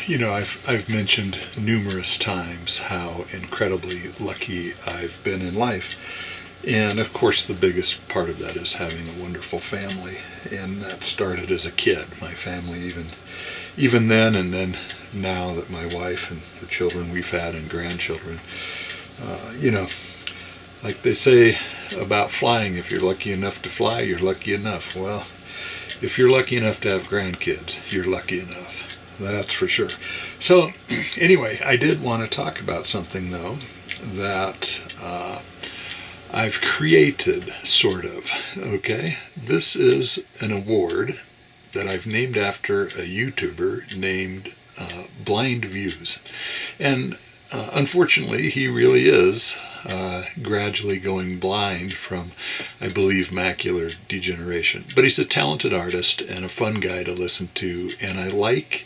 I've mentioned numerous times how incredibly lucky I've been in life. And of course, the biggest part of that is having a wonderful family. And that started as a kid. My family, even then, and then now that my wife and the children we've had and grandchildren, you know, like they say about flying, if you're lucky enough to fly, you're lucky enough. Well, if you're lucky enough to have grandkids, you're lucky enough. That's for sure. So anyway, I did want to talk about something, though, that I've created, sort of. Okay? This is an award that I've named after a YouTuber named BlindViews. And unfortunately, he really is gradually going blind from, I believe, macular degeneration. But he's a talented artist and a fun guy to listen to, and I like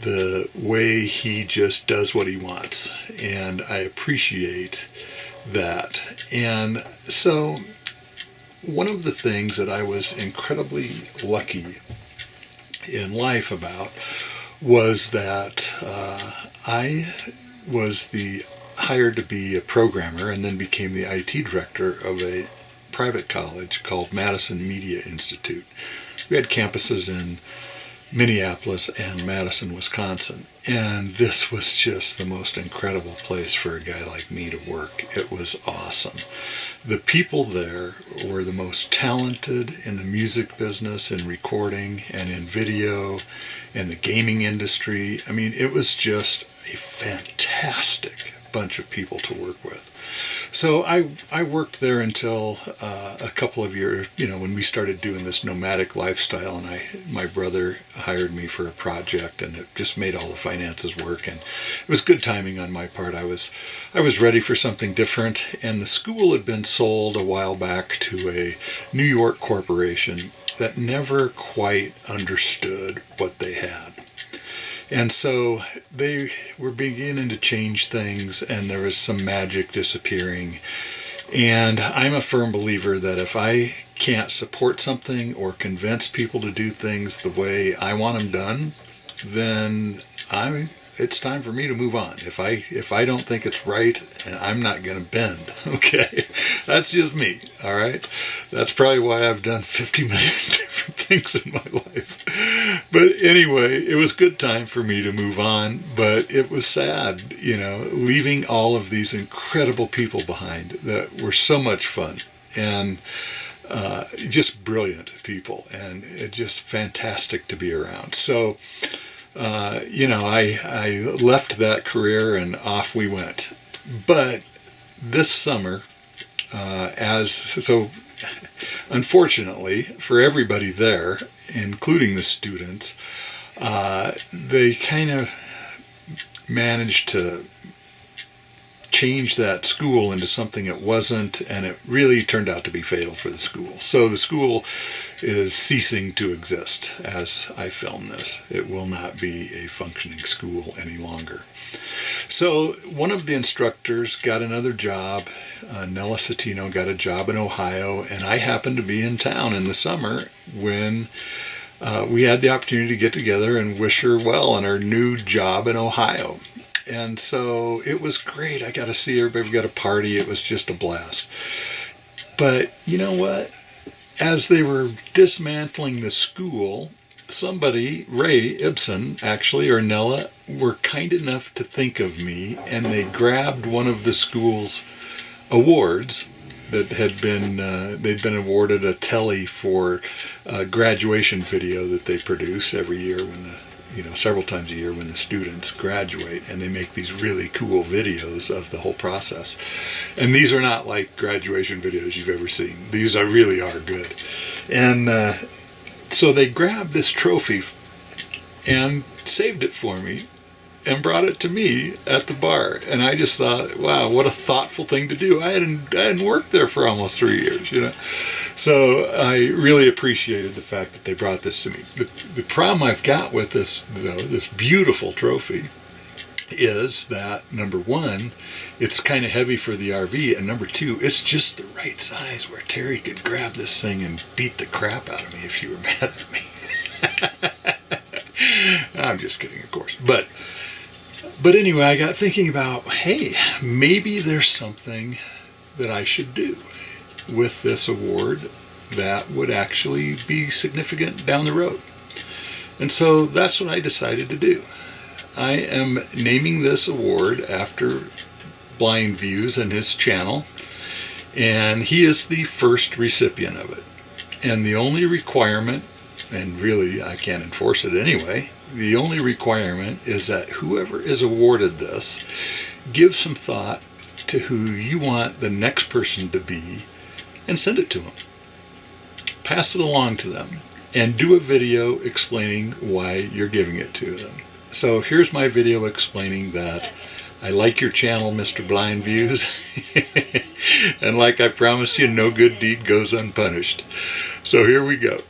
the way he just does what he wants, and I appreciate that. And so one of the things that I was incredibly lucky in life about was that I was hired to be a programmer and then became the IT director of a private college called Madison Media Institute. We had campuses in Minneapolis and Madison, Wisconsin. And this was just the most incredible place for a guy like me to work. It was awesome. The people there were the most talented in the music business, in recording and in video, and the gaming industry. I mean, it was just a fantastic bunch of people to work with. So I worked there until a couple of years, when we started doing this nomadic lifestyle, and my brother hired me for a project, and it just made all the finances work, and it was good timing on my part. I was ready for something different, and the school had been sold a while back to a New York corporation that never quite understood what they had. And so they were beginning to change things, and there was some magic disappearing. And I'm a firm believer that if I can't support something or convince people to do things the way I want them done, then it's time for me to move on. If I don't think it's right, I'm not going to bend. Okay, that's just me. All right, that's probably why I've done 50 million different things in my life. But anyway, it was good time for me to move on. But it was sad, leaving all of these incredible people behind that were so much fun and just brilliant people, and it's just fantastic to be around. So. I left that career and off we went. But this summer, unfortunately for everybody there, including the students, they kind of managed to change that school into something it wasn't, and it really turned out to be fatal for the school. So the school is ceasing to exist as I film this. It will not be a functioning school any longer. So one of the instructors got another job. Nella Satino got a job in Ohio, and I happened to be in town in the summer when we had the opportunity to get together and wish her well on her new job in Ohio. And so it was great. I got to see everybody. We got a party. It was just a blast. But you know what? As they were dismantling the school, somebody, Ray Ibsen, actually, or Nella, were kind enough to think of me, and they grabbed one of the school's awards that had been, they'd been awarded a Telly for a graduation video that they produce every year when several times a year when the students graduate, and they make these really cool videos of the whole process. And these are not like graduation videos you've ever seen. These really are good. And so they grabbed this trophy and saved it for me and brought it to me at the bar. And I just thought, wow, what a thoughtful thing to do. I hadn't worked there for almost 3 years, So I really appreciated the fact that they brought this to me. The problem I've got with this, though, this beautiful trophy, is that, number one, it's kind of heavy for the RV, and number two, it's just the right size where Terry could grab this thing and beat the crap out of me if she were mad at me. I'm just kidding, of course. But anyway, I got thinking about, hey, maybe there's something that I should do with this award that would actually be significant down the road. And so that's what I decided to do. I am naming this award after BlindViews and his channel, and he is the first recipient of it. And the only requirement, and really I can't enforce it anyway, the only requirement is that whoever is awarded this give some thought to who you want the next person to be and send it to them. Pass it along to them and do a video explaining why you're giving it to them. So here's my video explaining that I like your channel, Mr. BlindViews, and like I promised you, no good deed goes unpunished. So here we go.